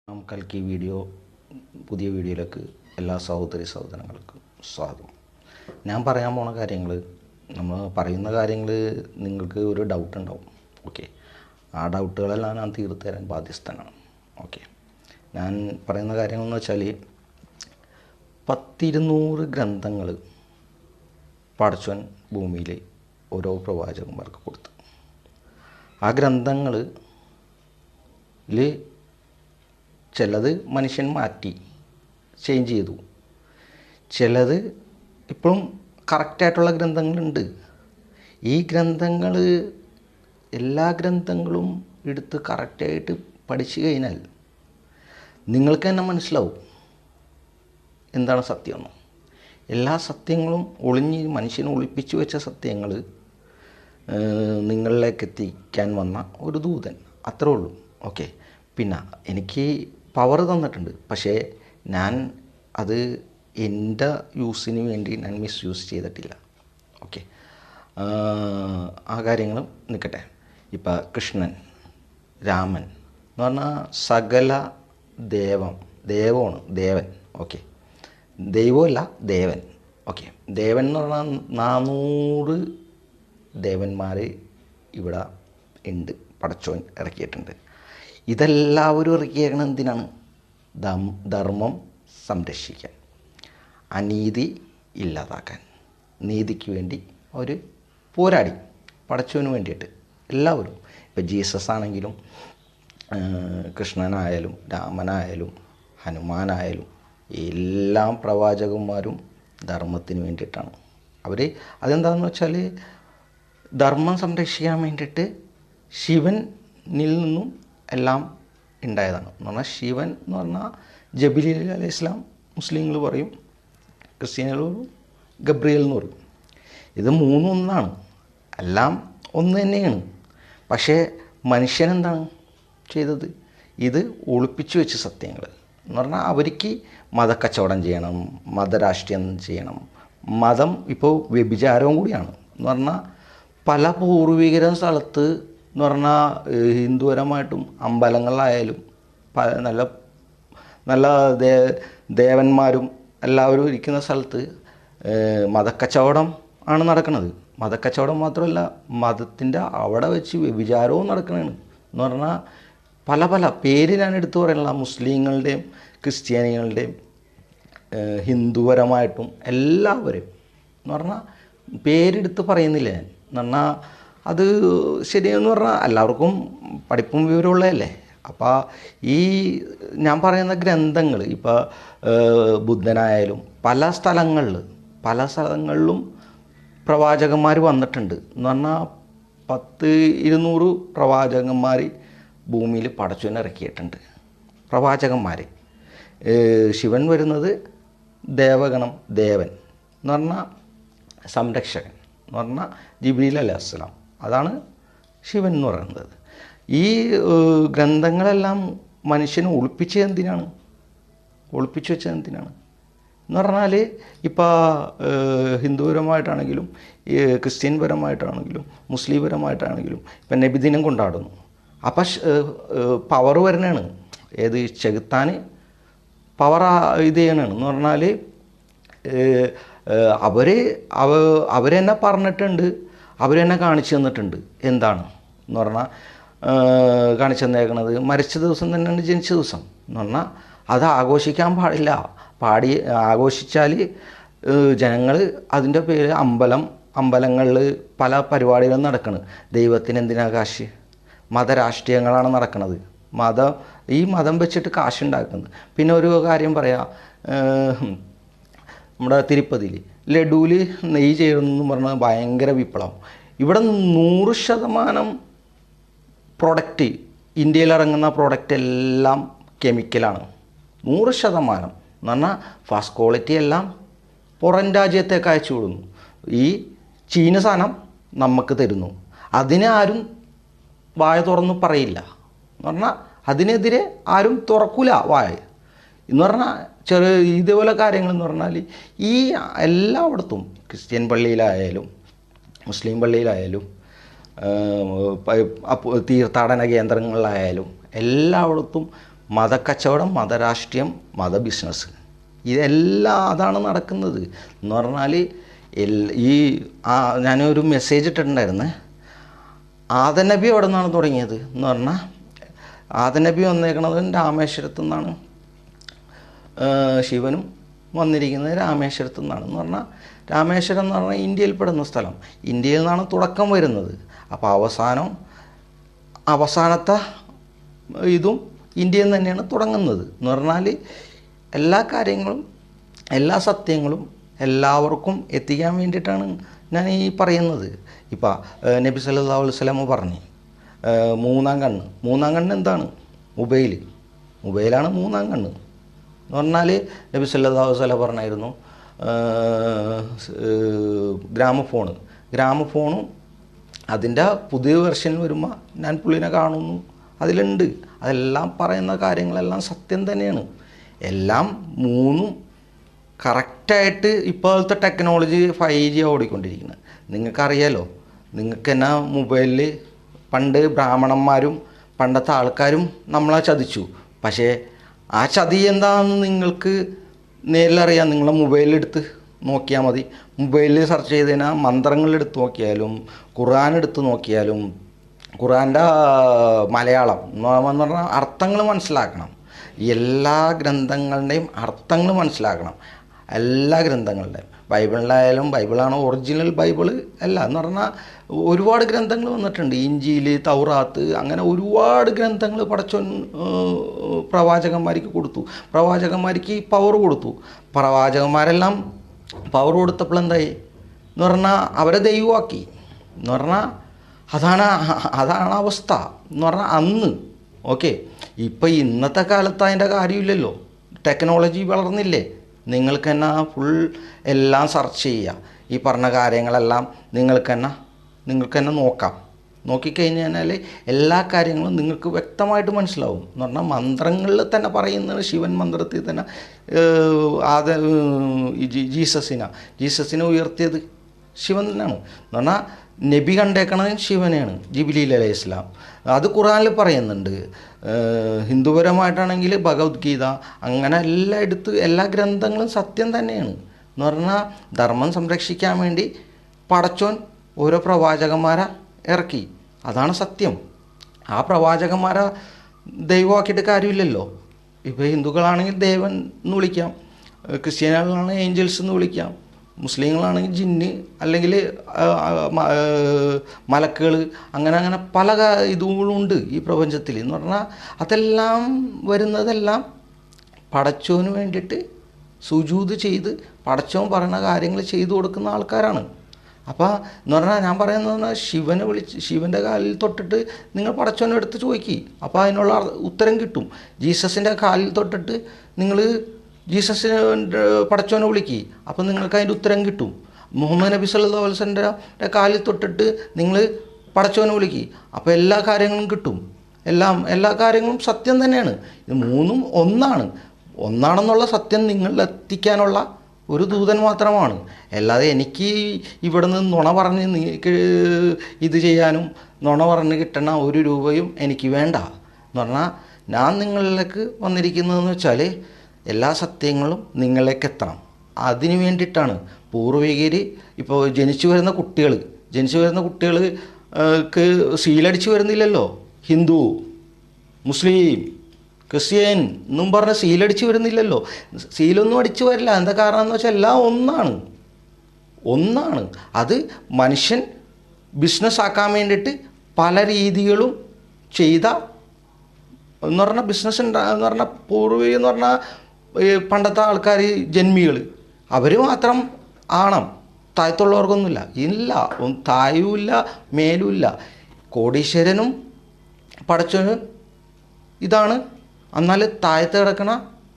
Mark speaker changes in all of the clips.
Speaker 1: കൽക്കി പുതിയ വീഡിയോയിലേക്ക് എല്ലാ സഹോദരങ്ങൾക്കും സ്വാഗതം. ഞാൻ പറയാൻ പോണ കാര്യങ്ങൾ, നമ്മൾ പറയുന്ന കാര്യങ്ങൾ നിങ്ങൾക്ക് ഒരു ഡൗട്ട് ഉണ്ടാവും. ഓക്കെ, ആ ഡൗട്ടുകളെല്ലാം ഞാൻ തീർത്തു തരാൻ ബാധ്യസ്ഥനാണ്. ഓക്കെ, ഞാൻ പറയുന്ന കാര്യങ്ങളെന്ന് വെച്ചാൽ 100-200 ഗ്രന്ഥങ്ങൾ പടച്ചോൻ ഭൂമിയിൽ ഓരോ പ്രവാചകന്മാർക്ക് കൊടുത്തു. ആ ഗ്രന്ഥങ്ങളിൽ ചിലത് മനുഷ്യൻ മാറ്റി ചേഞ്ച് ചെയ്തു, ചിലത് ഇപ്പോഴും കറക്റ്റായിട്ടുള്ള ഗ്രന്ഥങ്ങളുണ്ട്. ഈ ഗ്രന്ഥങ്ങൾ എല്ലാ ഗ്രന്ഥങ്ങളും എടുത്ത് കറക്റ്റായിട്ട് പഠിച്ചു കഴിഞ്ഞാൽ നിങ്ങൾക്ക് തന്നെ മനസ്സിലാവും എന്താണ് സത്യമെന്ന്. എല്ലാ സത്യങ്ങളും മനുഷ്യനെ ഒളിപ്പിച്ചു വെച്ച സത്യങ്ങൾ നിങ്ങളിലേക്ക് എത്തിക്കാൻ വന്ന ഒരു ദൂതൻ, അത്രേ ഉള്ളൂ. ഓക്കെ, പിന്നെ എനിക്ക് പവർ തന്നിട്ടുണ്ട്, പക്ഷേ ഞാൻ അത് എൻ്റെ യൂസിന് വേണ്ടി ഞാൻ മിസ്യൂസ് ചെയ്തിട്ടില്ല. ഓക്കെ, ആ കാര്യങ്ങളും നിൽക്കട്ടെ. ഇപ്പം കൃഷ്ണൻ, രാമൻ എന്ന് പറഞ്ഞാൽ സകല ദേവമാണ് ദേവൻ. ഓക്കെ, ദൈവമല്ല ദേവൻ. ഓക്കെ, ദേവൻ എന്ന് പറഞ്ഞാൽ 400 ദേവന്മാർ ഇവിടെ ഉണ്ട്, പടച്ചോൻ ഇറക്കിയിട്ടുണ്ട്. ഇതെല്ലാവരും ഇറക്കിയേക്കണം എന്തിനാണ്? ധർമ്മം സംരക്ഷിക്കാൻ, അനീതി ഇല്ലാതാക്കാൻ, നീതിക്ക് വേണ്ടി അവർ പോരാടി പടച്ചവന് വേണ്ടിയിട്ട് എല്ലാവരും. ഇപ്പം ജീസസ് ആണെങ്കിലും കൃഷ്ണനായാലും രാമനായാലും ഹനുമാനായാലും എല്ലാ പ്രവാചകന്മാരും ധർമ്മത്തിന് വേണ്ടിയിട്ടാണ്. അതെന്താണെന്ന് വെച്ചാൽ ധർമ്മം സംരക്ഷിക്കാൻ വേണ്ടിയിട്ട് ശിവനിൽ നിന്നും എല്ലാം ഉണ്ടായതാണ്. എന്ന് പറഞ്ഞാൽ ശിവൻ എന്ന് പറഞ്ഞാൽ ജബിലീൽ അലൈഹി ഇസ്ലാം മുസ്ലിങ്ങൾ പറയും, ക്രിസ്ത്യാനികൾ പറയും ഗബ്രിയേൽ എന്ന് പറയും. ഇത് മൂന്നും ഒന്നാണ്, എല്ലാം ഒന്ന് തന്നെയാണ്. പക്ഷേ മനുഷ്യനെന്താണ് ചെയ്തത്? ഇത് ഒളിപ്പിച്ചു വെച്ച സത്യങ്ങൾ എന്ന് പറഞ്ഞാൽ അവർക്ക് മതക്കച്ചവടം ചെയ്യണം, മതരാഷ്ട്രീയം ചെയ്യണം. മതം ഇപ്പോൾ വ്യഭിചാരവും കൂടിയാണ്. എന്ന് പറഞ്ഞാൽ പല പൂർവികരും സ്ഥലത്ത് എന്ന് പറഞ്ഞാൽ ഹിന്ദുപരമായിട്ടും അമ്പലങ്ങളിലായാലും നല്ല നല്ല ദേവന്മാരും എല്ലാവരും ഇരിക്കുന്ന സ്ഥലത്ത് മതക്കച്ചവടം ആണ് നടക്കുന്നത്. മതക്കച്ചവടം മാത്രമല്ല, മതത്തിൻ്റെ അവിടെ വെച്ച് വ്യഭിചാരവും നടക്കണതാണ്. എന്ന് പറഞ്ഞാൽ പല പേര് ഞാൻ എടുത്തു പറയാനുള്ള മുസ്ലിങ്ങളുടെയും ക്രിസ്ത്യാനികളുടെയും ഹിന്ദുപരമായിട്ടും എല്ലാവരും എന്ന് പറഞ്ഞാൽ പേരെടുത്ത് പറയുന്നില്ല ഞാൻ. എന്ന് പറഞ്ഞാൽ അത് ശരിയെന്ന് പറഞ്ഞാൽ എല്ലാവർക്കും പഠിപ്പും വിവരമുള്ളതല്ലേ. അപ്പോൾ ഈ ഞാൻ പറയുന്ന ഗ്രന്ഥങ്ങൾ ഇപ്പോൾ ബുദ്ധനായാലും പല സ്ഥലങ്ങളിലും പ്രവാചകന്മാർ വന്നിട്ടുണ്ട്. എന്ന് പറഞ്ഞാൽ 100-200 പ്രവാചകന്മാർ ഭൂമിയിൽ പടച്ചോൻ ഇറക്കിയിട്ടുണ്ട്. പ്രവാചകന്മാർ, ശിവൻ വരുന്നത് ദേവൻ എന്ന് പറഞ്ഞാൽ സംരക്ഷകൻ എന്ന് പറഞ്ഞാൽ ജിബ്രീൽ അലൈഹിസ്സലാം, അതാണ് ശിവൻ എന്ന് പറയുന്നത്. ഈ ഗ്രന്ഥങ്ങളെല്ലാം മനുഷ്യനെ ഒളിപ്പിച്ചു വെച്ചത് എന്തിനാണ് എന്ന് പറഞ്ഞാൽ ഇപ്പോൾ ഹിന്ദുപരമായിട്ടാണെങ്കിലും ക്രിസ്ത്യൻ പരമായിട്ടാണെങ്കിലും മുസ്ലിം പരമായിട്ടാണെങ്കിലും ഇപ്പം നബിദിനം കൊണ്ടാടുന്നു. അപ്പം പവർ വരുന്നതാണ്. ഏത് ചെകുത്താൻ പവർ ഇത് ചെയ്യണതാണ്. എന്ന് പറഞ്ഞാൽ അവരെന്നെ പറഞ്ഞിട്ടുണ്ട്, അവരെന്നെ കാണിച്ചു തന്നിട്ടുണ്ട്. എന്താണ് എന്ന് പറഞ്ഞാൽ കാണിച്ചു തന്നേക്കണത് മരിച്ച ദിവസം തന്നെയാണ് ജനിച്ച ദിവസം. എന്ന് പറഞ്ഞാൽ അത് ആഘോഷിക്കാൻ പാടില്ല. ആഘോഷിച്ചാൽ ജനങ്ങൾ അതിൻ്റെ പേര് അമ്പലങ്ങളിൽ പല പരിപാടികളും നടക്കണം. ദൈവത്തിന് എന്തിനാ കാശ്? മതരാഷ്ട്രീയങ്ങളാണ് നടക്കുന്നത്. ഈ മതം വെച്ചിട്ട് കാശുണ്ടാക്കുന്നത്. പിന്നെ ഒരു കാര്യം പറയാം, നമ്മുടെ തിരുപ്പതിയിൽ ലഡുവിൽ നെയ്യ് ചെയ്യണമെന്ന് പറഞ്ഞാൽ ഭയങ്കര വിപ്ലവം. ഇവിടെ 100% പ്രൊഡക്റ്റ്, ഇന്ത്യയിൽ ഇറങ്ങുന്ന പ്രൊഡക്റ്റ് എല്ലാം കെമിക്കലാണ്. 100% എന്ന് പറഞ്ഞാൽ ഫസ്റ്റ് ക്വാളിറ്റി എല്ലാം പുറം രാജ്യത്തേക്ക് അയച്ചു വിടുന്നു. ഈ ചീന സാധനം നമുക്ക് തരുന്നു. അതിനെ ആരും വായ തുറന്ന് പറയില്ല. എന്ന് പറഞ്ഞാൽ അതിനെതിരെ ആരും തുറക്കൂല വായ. എന്ന് പറഞ്ഞാൽ ഇതേപോലെ കാര്യങ്ങളെന്ന് പറഞ്ഞാൽ ഈ എല്ലായിടത്തും ക്രിസ്ത്യൻ പള്ളിയിലായാലും മുസ്ലിം പള്ളിയിലായാലും തീർത്ഥാടന കേന്ദ്രങ്ങളിലായാലും എല്ലായിടത്തും മതക്കച്ചവടം, മതരാഷ്ട്രീയം, മത ബിസിനസ്, ഇതെല്ലാം അതാണ് നടക്കുന്നത് എന്ന് പറഞ്ഞാൽ. ഈ ഞാനൊരു മെസ്സേജ് ഇട്ടിട്ടുണ്ടായിരുന്നേ, ആദനബി അവിടെ നിന്നാണ് തുടങ്ങിയത് എന്ന് പറഞ്ഞാൽ, ആദനബി വന്നേക്കണത് രാമേശ്വരത്തു നിന്നാണ്, ശിവനും വന്നിരിക്കുന്നത് രാമേശ്വരത്തു നിന്നാണ്. എന്ന് പറഞ്ഞാൽ രാമേശ്വരം എന്ന് പറഞ്ഞാൽ ഇന്ത്യയിൽ പെടുന്ന സ്ഥലം, ഇന്ത്യയിൽ നിന്നാണ് തുടക്കം വരുന്നത്. അപ്പോൾ അവസാനത്തെ ഇതും ഇന്ത്യയിൽ നിന്ന് തന്നെയാണ് തുടങ്ങുന്നത്. എന്ന് പറഞ്ഞാൽ എല്ലാ കാര്യങ്ങളും, എല്ലാ സത്യങ്ങളും എല്ലാവർക്കും എത്തിക്കാൻ വേണ്ടിയിട്ടാണ് ഞാൻ ഈ പറയുന്നത്. ഇപ്പം നബി സല്ലല്ലാഹു അലൈഹി വസല്ലം പറഞ്ഞു മൂന്നാം കണ്ണ് എന്താണ്? മൊബൈലാണ് മൂന്നാം കണ്ണ് എന്ന് പറഞ്ഞാൽ. നബി സല്ലല്ലാഹു അലൈഹി വസല്ലം പറഞ്ഞായിരുന്നു ഗ്രാമഫോണും അതിൻ്റെ പുതിയ വെർഷനിൽ വരുമ്പോൾ ഞാൻ പുള്ളിനെ കാണുന്നു, അതിലുണ്ട്. അതെല്ലാം പറയുന്ന കാര്യങ്ങളെല്ലാം സത്യം തന്നെയാണ്. എല്ലാം മൂന്നും കറക്റ്റായിട്ട് ഇപ്പോഴത്തെ ടെക്നോളജി 5G ഓടിക്കൊണ്ടിരിക്കുന്നത്. നിങ്ങൾക്കറിയാലോ, നിങ്ങൾക്ക് തന്നെ മൊബൈലിൽ പണ്ട് ബ്രാഹ്മണന്മാരും പണ്ടത്തെ ആൾക്കാരും നമ്മളെ ചതിച്ചു. പക്ഷേ ആ ചതി എന്താണെന്ന് നിങ്ങൾക്ക് നേരിലറിയാം. നിങ്ങളെ മൊബൈലെടുത്ത് നോക്കിയാൽ മതി. മൊബൈലിൽ സെർച്ച് ചെയ്തതിനാൽ മന്ത്രങ്ങളെടുത്ത് നോക്കിയാലും ഖുർആൻ എടുത്ത് നോക്കിയാലും ഖുർആൻ്റെ മലയാളം എന്ന് പറഞ്ഞാൽ അർത്ഥങ്ങൾ മനസ്സിലാക്കണം. എല്ലാ ഗ്രന്ഥങ്ങളുടെയും അർത്ഥങ്ങൾ മനസ്സിലാക്കണം. എല്ലാ ഗ്രന്ഥങ്ങളുടെയും, ബൈബിളിലായാലും ബൈബിളാണ് ഒറിജിനൽ ബൈബിൾ അല്ല എന്ന് പറഞ്ഞാൽ ഒരുപാട് ഗ്രന്ഥങ്ങൾ വന്നിട്ടുണ്ട്. ഇഞ്ചീൽ, തൗറാത്ത്, അങ്ങനെ ഒരുപാട് ഗ്രന്ഥങ്ങൾ പടച്ചോൻ പ്രവാചകന്മാർക്ക് കൊടുത്തു. പ്രവാചകന്മാർക്ക് പവർ കൊടുത്തു. പ്രവാചകന്മാരെല്ലാം പവർ കൊടുത്തപ്പോൾ എന്തായി എന്ന് പറഞ്ഞാൽ അവരെ ദൈവമാക്കി എന്ന് പറഞ്ഞാൽ അതാണ് അവസ്ഥ എന്ന് പറഞ്ഞാൽ അന്ന്. ഓക്കെ, ഇപ്പം ഇന്നത്തെ കാലത്ത് അതിൻ്റെ കാര്യമില്ലല്ലോ. ടെക്നോളജി വളർന്നില്ലേ? നിങ്ങൾക്ക് തന്നെ ഫുൾ എല്ലാം സെർച്ച് ചെയ്യുക. ഈ പറഞ്ഞ കാര്യങ്ങളെല്ലാം നിങ്ങൾക്ക് തന്നെ നോക്കാം. നോക്കിക്കഴിഞ്ഞാൽ എല്ലാ കാര്യങ്ങളും നിങ്ങൾക്ക് വ്യക്തമായിട്ട് മനസ്സിലാവും. എന്ന് പറഞ്ഞാൽ മന്ത്രങ്ങളിൽ തന്നെ പറയുന്നത്, ശിവൻ മന്ത്രത്തിൽ തന്നെ ജീസസിനെ ഉയർത്തിയത് ശിവൻ തന്നെയാണ്. എന്ന് പറഞ്ഞാൽ നബി കണ്ടേക്കണത് ശിവനെയാണ്, ജിബ്രീൽ അലൈഹി ഇസ്ലാം. അത് ഖുർആനിൽ പറയുന്നുണ്ട്. ഹിന്ദുപരമായിട്ടാണെങ്കിൽ ഭഗവത്ഗീത, അങ്ങനെ എല്ലാ ഗ്രന്ഥങ്ങളും സത്യം തന്നെയാണ്. എന്ന് പറഞ്ഞാൽ ധർമ്മം സംരക്ഷിക്കാൻ വേണ്ടി പടച്ചോൻ ഓരോ പ്രവാചകന്മാരെ ഇറക്കി, അതാണ് സത്യം. ആ പ്രവാചകന്മാരെ ദൈവമാക്കിയിട്ട് കാര്യമില്ലല്ലോ. ഇപ്പോൾ ഹിന്ദുക്കളാണെങ്കിൽ ദേവൻ എന്ന് വിളിക്കാം, ക്രിസ്ത്യാനികളാണെങ്കിൽ ഏഞ്ചൽസ് എന്ന് വിളിക്കാം, മുസ്ലിങ്ങളാണെങ്കിൽ ജിന്ന്, അല്ലെങ്കിൽ മലക്കുകൾ, അങ്ങനെ പല ഇതുകളുണ്ട് ഈ പ്രപഞ്ചത്തിൽ. എന്ന് പറഞ്ഞാൽ അതെല്ലാം വരുന്നതെല്ലാം പടച്ചോന് വേണ്ടിയിട്ട് സുജൂദ് ചെയ്ത് പടച്ചോൻ പറയുന്ന കാര്യങ്ങൾ ചെയ്തു കൊടുക്കുന്ന ആൾക്കാരാണ്. അപ്പോൾ എന്ന് പറഞ്ഞാൽ ഞാൻ പറയുന്നത് ശിവൻ്റെ കാലിൽ തൊട്ടിട്ട് നിങ്ങൾ പടച്ചോനെ എടുത്ത് ചോദിക്കുക, അപ്പോൾ അതിനുള്ള ഉത്തരം കിട്ടും. ജീസസിൻ്റെ കാലിൽ തൊട്ടിട്ട് നിങ്ങൾ ജീസസിനെ പടച്ചോനെ വിളിക്കുക, അപ്പോൾ നിങ്ങൾക്ക് അതിൻ്റെ ഉത്തരം കിട്ടും. മുഹമ്മദ് നബി സല്ലല്ലാഹു അലൈഹി വസല്ലമയുടെ കാലിൽ തൊട്ടിട്ട് നിങ്ങൾ പടച്ചോനെ വിളിക്കുക, അപ്പോൾ എല്ലാ കാര്യങ്ങളും കിട്ടും. എല്ലാ കാര്യങ്ങളും സത്യം തന്നെയാണ്. ഇത് മൂന്നും ഒന്നാണെന്നുള്ള സത്യം നിങ്ങളിൽ എത്തിക്കാനുള്ള ഒരു ദൂതൻ മാത്രമാണ്. അല്ലാതെ എനിക്ക് ഇവിടെ നിന്ന് നുണ പറഞ്ഞ് ഇത് ചെയ്യാനും നുണ പറഞ്ഞ് കിട്ടണ ഒരു രൂപയും എനിക്ക് വേണ്ട. എന്ന് പറഞ്ഞാൽ ഞാൻ നിങ്ങളിലേക്ക് വന്നിരിക്കുന്നതെന്ന് വെച്ചാൽ എല്ലാ സത്യങ്ങളും നിങ്ങളിലേക്ക് എത്തണം. അതിനു വേണ്ടിയിട്ടാണ് പൂർവികർ ഇപ്പോൾ ജനിച്ചു വരുന്ന കുട്ടികൾക്ക് സീലടിച്ചു വരുന്നില്ലല്ലോ. ഹിന്ദു, മുസ്ലിം, ക്രിസ്ത്യൻ എന്നും പറഞ്ഞ് സീലടിച്ച് വരുന്നില്ലല്ലോ. സീലൊന്നും അടിച്ചു വരില്ല. എന്താ കാരണം എന്ന് വെച്ചാൽ എല്ലാം ഒന്നാണ്. അത് മനുഷ്യൻ ബിസിനസ് ആക്കാൻ വേണ്ടിയിട്ട് പല രീതികളും ചെയ്ത എന്ന് പറഞ്ഞാൽ ബിസിനസ് എന്ന് പറഞ്ഞാൽ പൂർവിക എന്ന് പറഞ്ഞാൽ പണ്ടത്തെ ആൾക്കാർ ജന്മികൾ അവർ മാത്രം ആണം, താഴത്തുള്ളവർക്കൊന്നുമില്ല. ഇല്ല, താഴുമില്ല മേലുമില്ല. കോടീശ്വരനും പടച്ചവനും ഇതാണ്. എന്നാൽ താഴത്ത് കിടക്കണ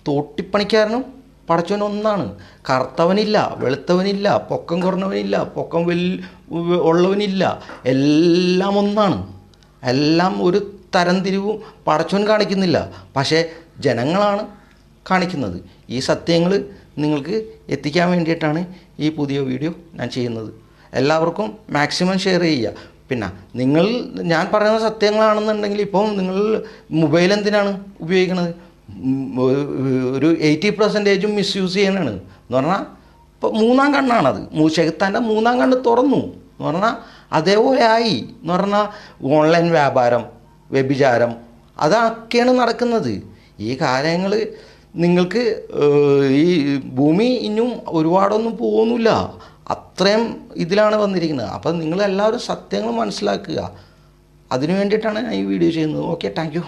Speaker 1: തോട്ടിപ്പണിക്കാരനും പടച്ചവൻ ഒന്നാണ്. കറുത്തവനില്ല, വെളുത്തവനില്ല, പൊക്കം കുറഞ്ഞവനില്ല, പൊക്കം ഉള്ളവനില്ല, എല്ലാം ഒന്നാണ്. എല്ലാം ഒരു തരംതിരിവും പടച്ചവൻ കാണിക്കുന്നില്ല, പക്ഷേ ജനങ്ങളാണ് കാണിക്കുന്നത്. ഈ സത്യങ്ങൾ നിങ്ങൾക്ക് എത്തിക്കാൻ വേണ്ടിയിട്ടാണ് ഈ പുതിയ വീഡിയോ ഞാൻ ചെയ്യുന്നത്. എല്ലാവർക്കും മാക്സിമം ഷെയർ ചെയ്യുക. പിന്നെ ഞാൻ പറയുന്ന സത്യങ്ങളാണെന്നുണ്ടെങ്കിൽ ഇപ്പോൾ നിങ്ങൾ മൊബൈൽ എന്തിനാണ് ഉപയോഗിക്കുന്നത്? ഒരു 80% മിസ്യൂസ് ചെയ്യണതാണ് എന്ന് പറഞ്ഞാൽ. ഇപ്പോൾ മൂന്നാം കണ്ണാണത്, ശൈത്താൻ്റെ മൂന്നാം കണ്ണ് തുറന്നു എന്ന് പറഞ്ഞാൽ അതേപോലെ ആയി എന്ന് പറഞ്ഞാൽ. ഓൺലൈൻ വ്യാപാരം, വ്യഭിചാരം, അതൊക്കെയാണ് നടക്കുന്നത്. ഈ കാര്യങ്ങൾ നിങ്ങൾക്ക് ഈ ഭൂമി ഇനിയും ഒരുപാടൊന്നും പോകുന്നില്ല, അത്രയും ഇതിലാണ് വന്നിരിക്കുന്നത്. അപ്പം നിങ്ങളെല്ലാവരും സത്യങ്ങൾ മനസ്സിലാക്കുക. അതിനു വേണ്ടിയിട്ടാണ് ഞാൻ ഈ വീഡിയോ ചെയ്യുന്നത്. Okay, thank you.